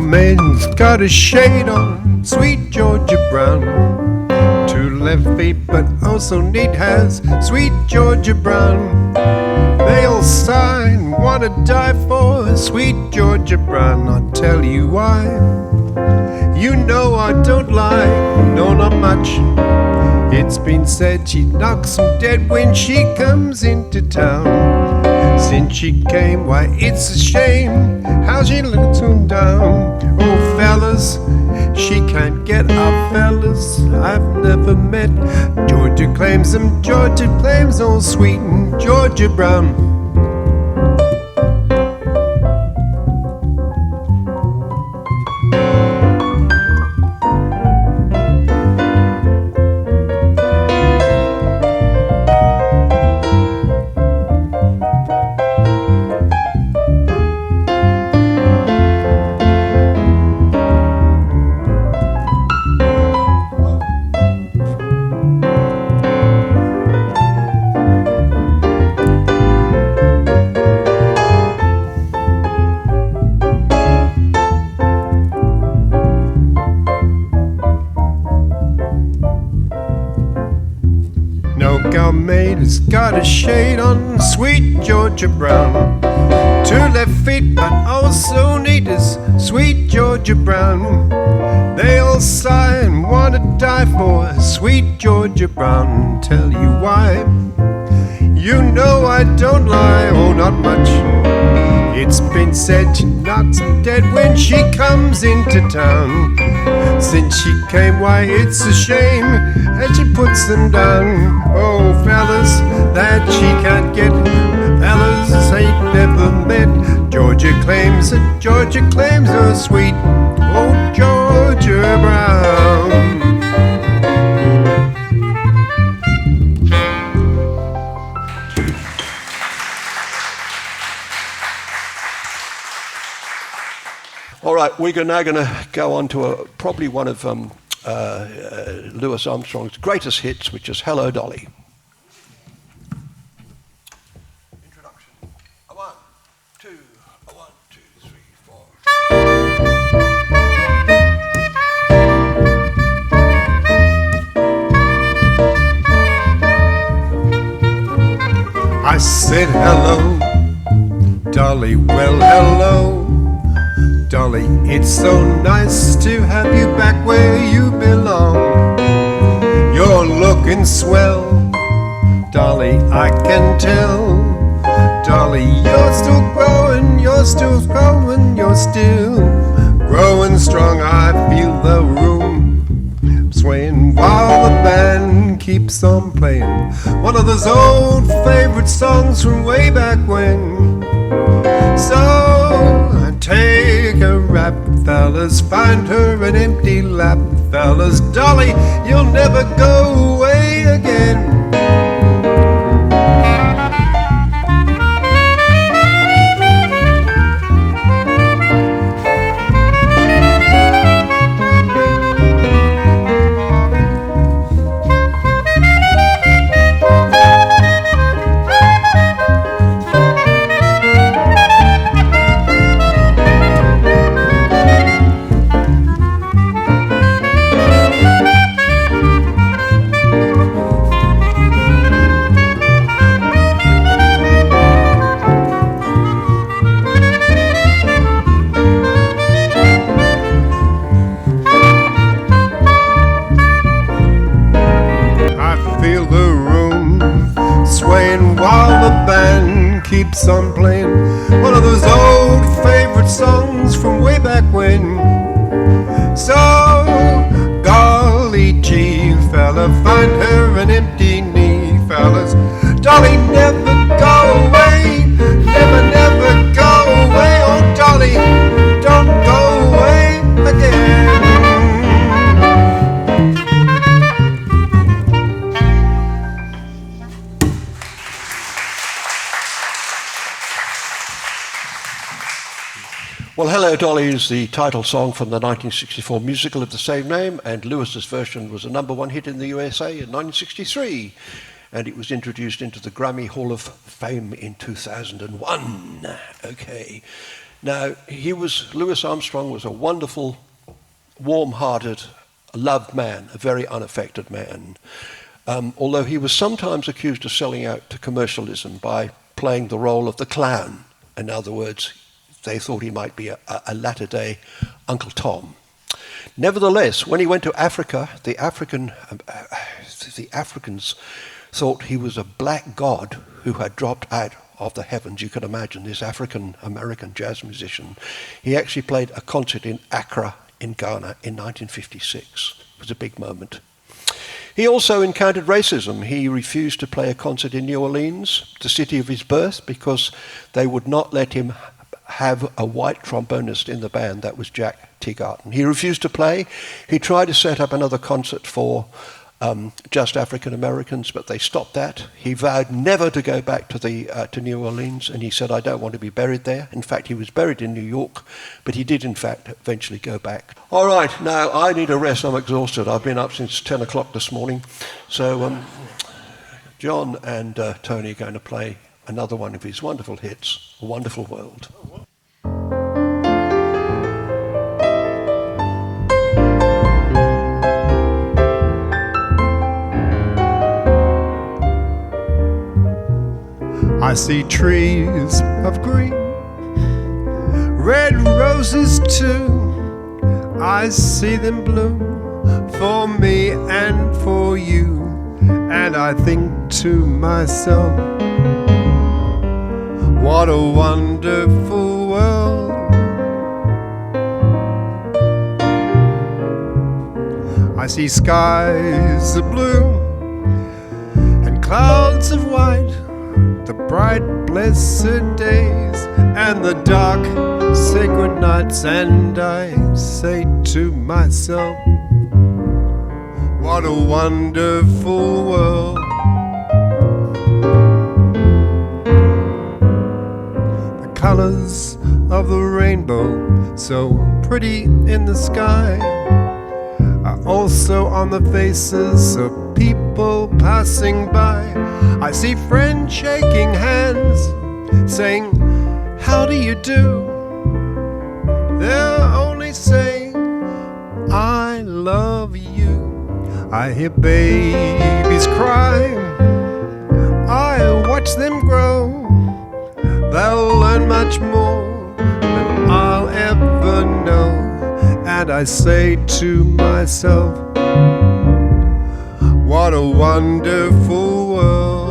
maiden's got a shade on, sweet Georgia Brown. Two left feet, but also neat has sweet Georgia Brown. They all sigh and wanna die for sweet Georgia Brown. I'll tell you why. You know I don't lie, no, not much. It's been said she knocks 'em dead when she comes into town. Since she came, why it's a shame how she lets 'em down. Oh fellas, she can't get our fellas I've never met. Georgia claims them, Georgia claims old sweet and Georgia Brown. It's got a shade on sweet Georgia Brown. Two left feet, but also neat as sweet Georgia Brown. They all sigh and wanna die for sweet Georgia Brown. Tell you why. You know I don't lie, oh not much. It's been said she knocks 'em dead when she comes into town. Since she came, why it's a shame that she puts them down. Oh fellas, that she can't get, fellas ain't never met. Georgia claims it, Georgia claims her sweet, oh Georgia Brown. All right, we're now going to go on to probably one of Louis Armstrong's greatest hits, which is Hello, Dolly. Introduction. A 1, 2, a 1, 2, 3, 4. I said hello, Dolly, well hello. Dolly, it's so nice to have you back where you belong. You're looking swell, Dolly, I can tell. Dolly, you're still growing, you're still growing, you're still growing strong. I feel the room swaying while the band keeps on playing one of those old favorite songs from way back when. So take a rap, fellas, find her an empty lap, fellas. Dolly, you'll never go away again. Keeps on playing one of those old favorite songs from way back when. So, golly gee, fella, find her an empty knee, fellas. Dolly, never go away, never, never go away. Oh, Dolly, don't go away again. Well, Hello, Dolly is the title song from the 1964 musical of the same name, and Lewis's version was a #1 hit in the USA in 1963, and it was introduced into the Grammy Hall of Fame in 2001. Okay. Now, Louis Armstrong was a wonderful, warm-hearted, loved man, a very unaffected man. Although he was sometimes accused of selling out to commercialism by playing the role of the clown. In other words, they thought he might be a latter-day Uncle Tom. Nevertheless, when he went to Africa, the Africans thought he was a black god who had dropped out of the heavens. You can imagine this African-American jazz musician. He actually played a concert in Accra in Ghana in 1956. It was a big moment. He also encountered racism. He refused to play a concert in New Orleans, the city of his birth, because they would not let him have a white trombonist in the band. That was Jack Teagarden. He refused to play. He tried to set up another concert for just African Americans, but they stopped that. He vowed never to go back to New Orleans, and he said, I don't want to be buried there. In fact, he was buried in New York, but he did, in fact, eventually go back. All right, now I need a rest. I'm exhausted. I've been up since 10 o'clock this morning. So John and Tony are going to play another one of his wonderful hits, A Wonderful World. I see trees of green, red roses too. I see them bloom for me and for you. And I think to myself, what a wonderful world. I see skies of blue and clouds of white, the bright blessed days and the dark sacred nights, and I say to myself, what a wonderful world. The colors of the rainbow, so pretty in the sky, are also on the faces of people passing by. I see friends shaking hands, saying, how do you do? They're only saying, I love you. I hear babies cry, I watch them grow. They'll learn much more than I'll ever know. And I say to myself, what a wonderful world.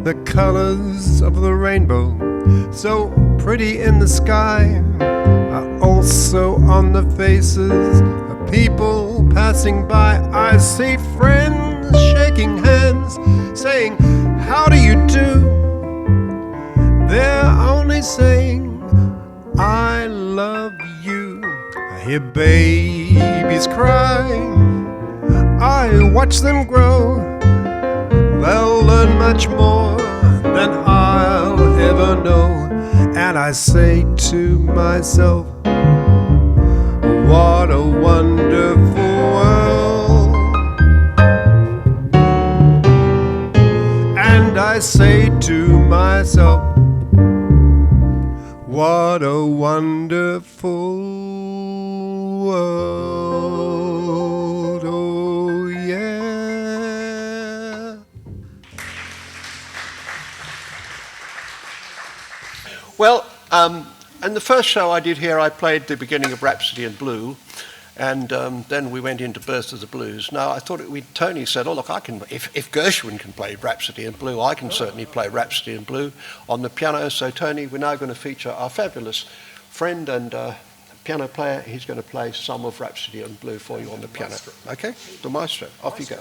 The colors of the rainbow, so pretty in the sky, are also on the faces of people passing by. I see friends shaking hands, saying, how do you do? They're only saying, I love you. I hear babies cry, I watch them grow. They'll learn much more than I'll ever know. And I say to myself, what a wonderful world. And I say to myself, what a wonderful world. Oh yeah. Well, and the first show I did here, I played the beginning of Rhapsody in Blue, And then we went into Birth of the Blues. Now, I thought Tony said, oh, look, if Gershwin can play Rhapsody in Blue, I can certainly play Rhapsody in Blue on the piano. So, Tony, we're now going to feature our fabulous friend and piano player. He's going to play some of Rhapsody in Blue for you on the piano. Okay? The maestro. Off you go.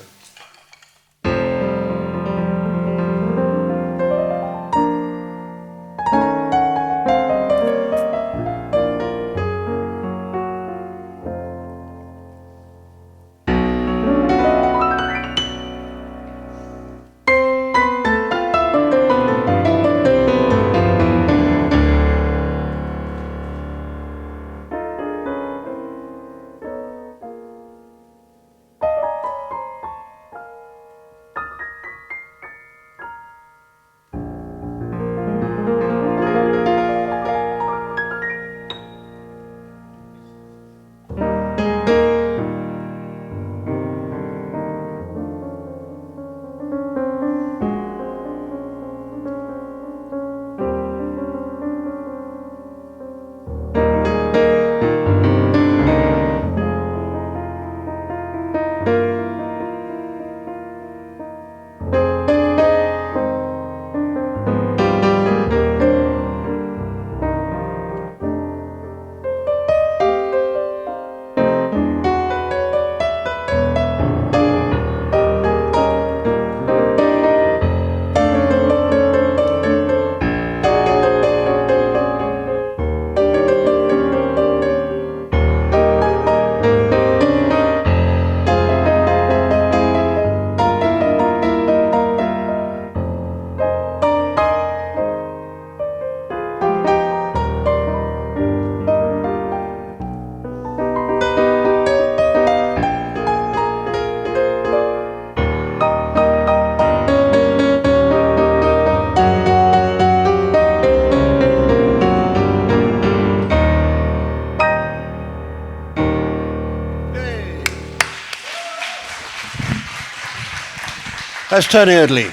That's Tony Eardley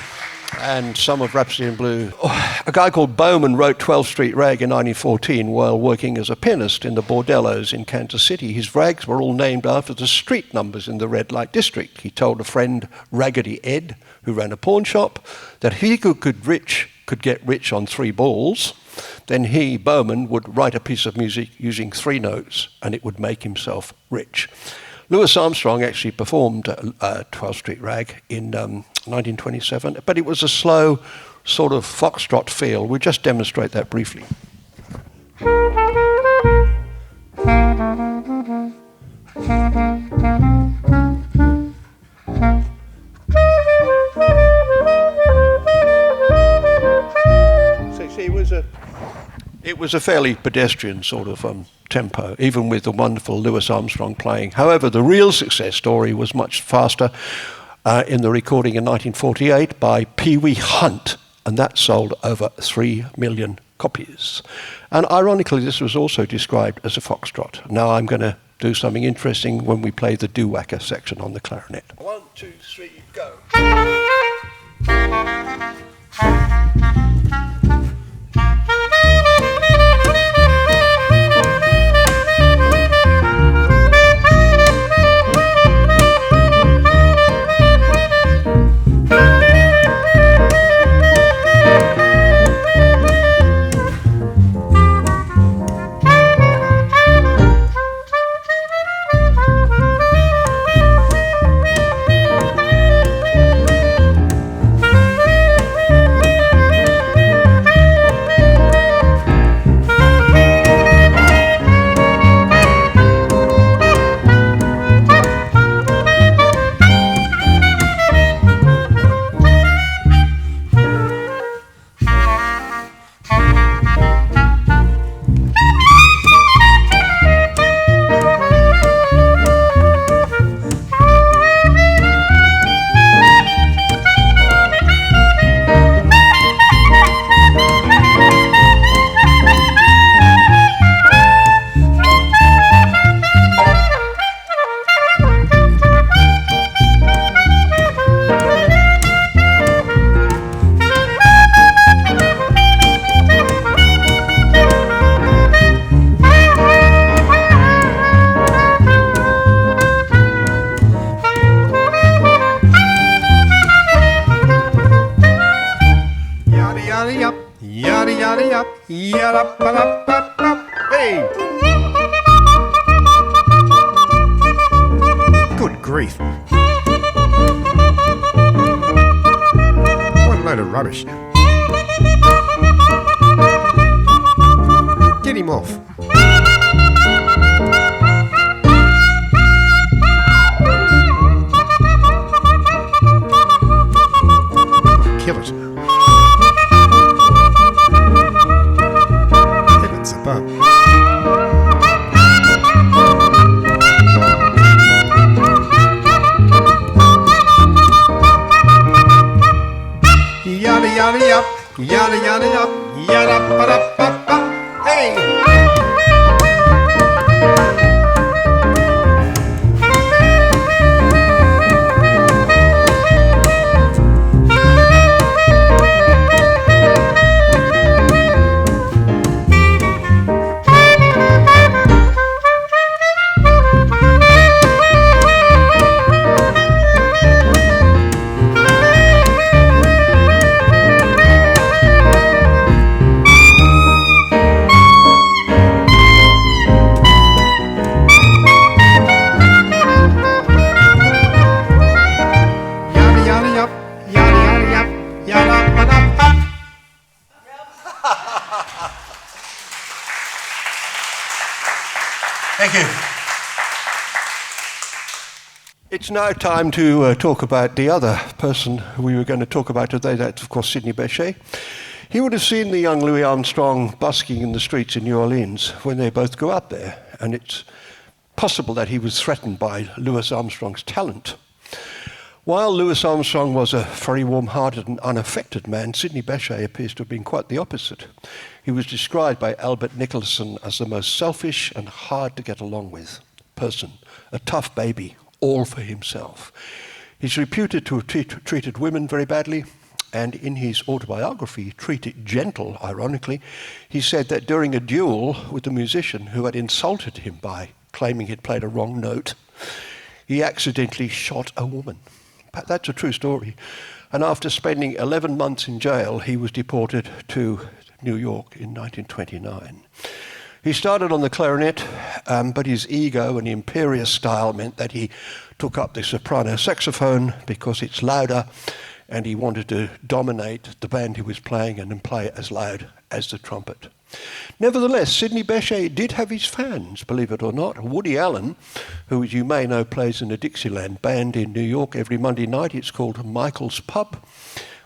and some of Rhapsody in Blue. A guy called Bowman wrote 12th Street Rag in 1914 while working as a pianist in the bordellos in Kansas City. His rags were all named after the street numbers in the red light district. He told a friend, Raggedy Ed, who ran a pawn shop, that he could get rich on 3 balls. Then he, Bowman, would write a piece of music using 3 notes and it would make himself rich. Louis Armstrong actually performed 12th Street Rag in 1927, but it was a slow sort of foxtrot feel. We'll just demonstrate that briefly. So see, it was a fairly pedestrian sort of tempo, even with the wonderful Louis Armstrong playing. However, the real success story was much faster in the recording in 1948 by Pee Wee Hunt, and that sold over 3 million copies. And ironically, this was also described as a foxtrot. Now I'm going to do something interesting when we play the doo-whacker section on the clarinet. 1, 2, 3, go. Hey! Good grief. What a load of rubbish. Get him off. Kill it. Heavens above. Yada yada yup, yada yada yup, yada ba da ba ba. Hey! Thank you. It's now time to talk about the other person who we were going to talk about today. That's, of course, Sidney Bechet. He would have seen the young Louis Armstrong busking in the streets in New Orleans when they both grew up there. And it's possible that he was threatened by Louis Armstrong's talent. While Louis Armstrong was a very warm-hearted and unaffected man, Sidney Bechet appears to have been quite the opposite. He was described by Albert Nicholson as the most selfish and hard to get along with person, a tough baby, all for himself. He's reputed to have treated women very badly, and in his autobiography, Treat It Gentle, ironically, he said that during a duel with a musician who had insulted him by claiming he'd played a wrong note, he accidentally shot a woman. That's a true story. And after spending 11 months in jail, he was deported to New York in 1929. He started on the clarinet, but his ego and imperious style meant that he took up the soprano saxophone because it's louder, and he wanted to dominate the band he was playing and then play as loud as the trumpet. Nevertheless, Sidney Bechet did have his fans, believe it or not. Woody Allen, who, as you may know, plays in the Dixieland band in New York every Monday night, it's called Michael's Pub,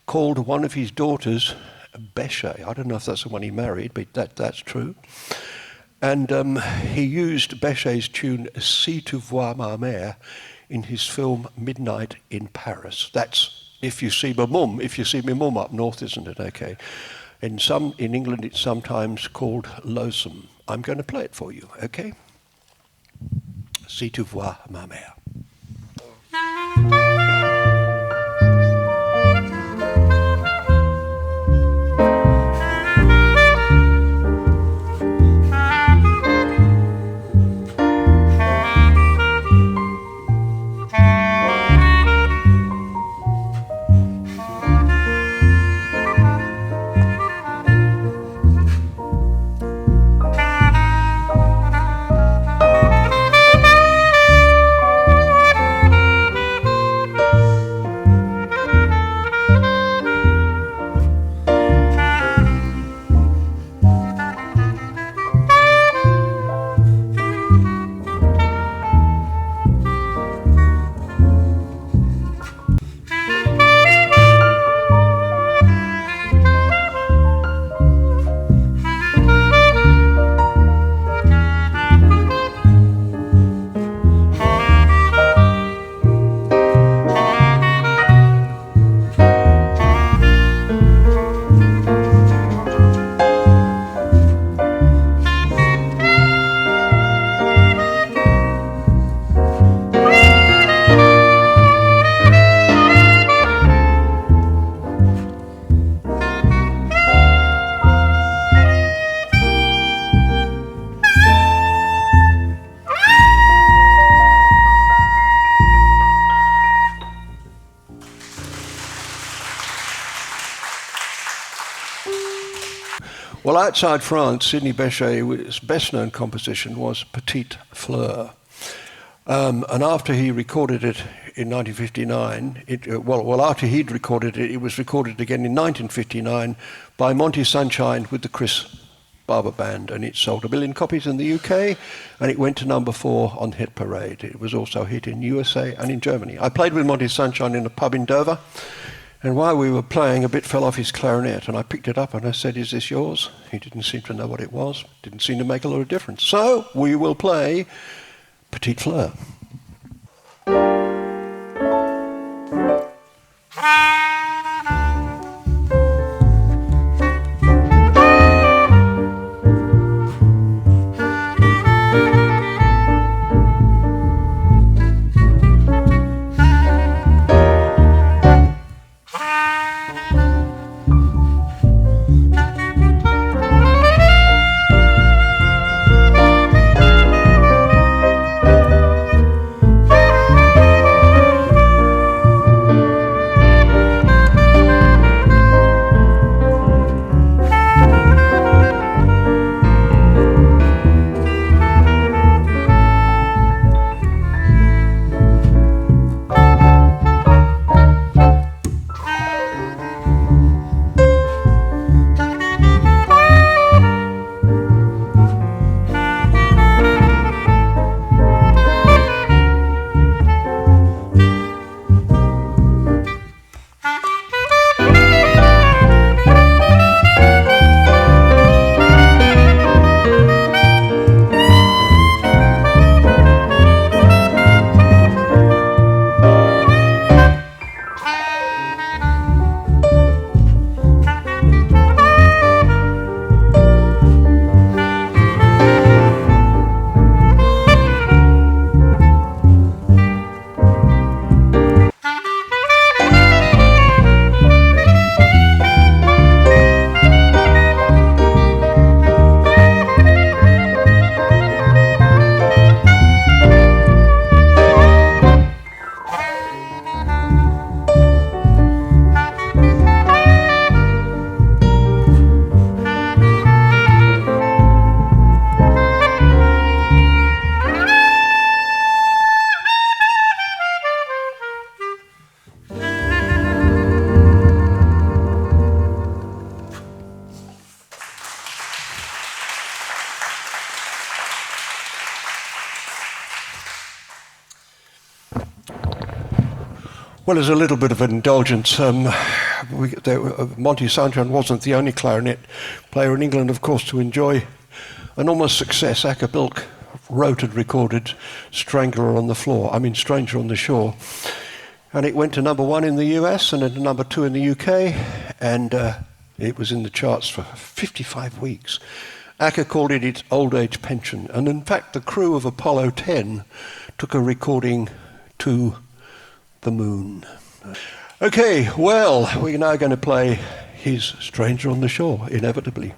called one of his daughters Bechet. I don't know if that's the one he married, but that's true. And he used Bechet's tune Si tu vois ma mère in his film Midnight in Paris. That's if you see my mum up north, isn't it? Okay. In England, it's sometimes called Losum. I'm going to play it for you, okay? Si tu vois ma mère. outside France, Sidney Bechet's best-known composition was Petite Fleur. And after he recorded it in 1959, after he'd recorded it, it was recorded again in 1959 by Monty Sunshine with the Chris Barber Band, and it sold 1 million copies in the UK, and it went to number 4 on Hit Parade. It was also a hit in USA and in Germany. I played with Monty Sunshine in a pub in Dover, and while we were playing, a bit fell off his clarinet, and I picked it up and I said, "Is this yours?" He didn't seem to know what it was. Didn't seem to make a lot of difference. So we will play Petite Fleur. Well, as a little bit of an indulgence, Monty Sunshine wasn't the only clarinet player in England, of course, to enjoy enormous success. Acker Bilk wrote and recorded Stranger on the Shore. And it went to number 1 in the US and to number 2 in the UK, and it was in the charts for 55 weeks. Acker called it its old age pension, and in fact the crew of Apollo 10 took a recording to the moon. Okay, well, we're now going to play his Stranger on the Shore, inevitably.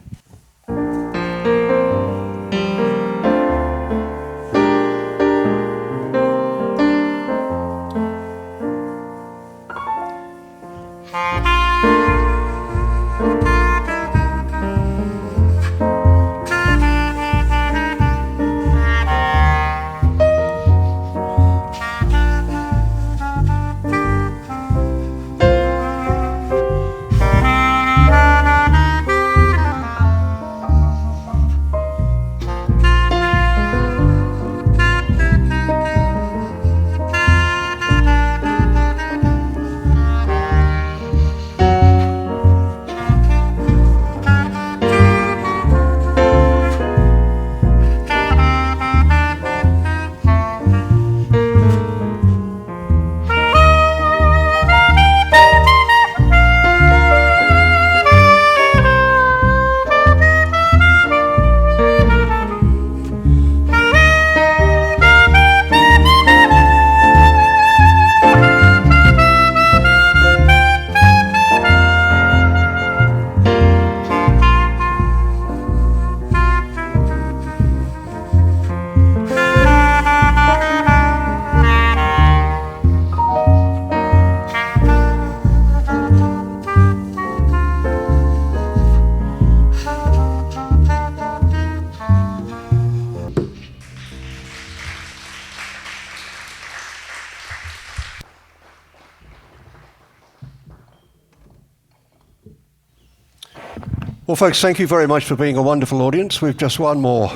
Well, folks, thank you very much for being a wonderful audience. We've just one more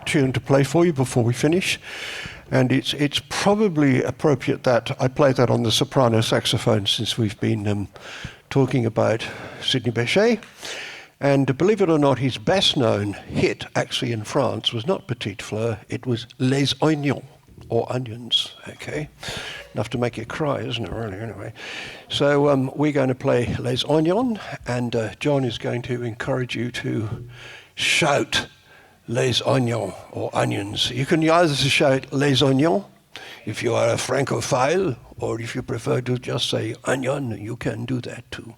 tune to play for you before we finish. And it's probably appropriate that I play that on the soprano saxophone, since we've been talking about Sidney Bechet. And believe it or not, his best known hit actually in France was not Petite Fleur, it was Les Oignons, or onions, okay? Enough to make you cry, isn't it, really, anyway? So we're going to play Les Oignons, and John is going to encourage you to shout Les Oignons, or onions. You can either shout Les Oignons if you are a Francophile, or if you prefer to just say onion, you can do that too.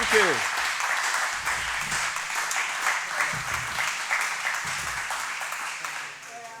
Thank you.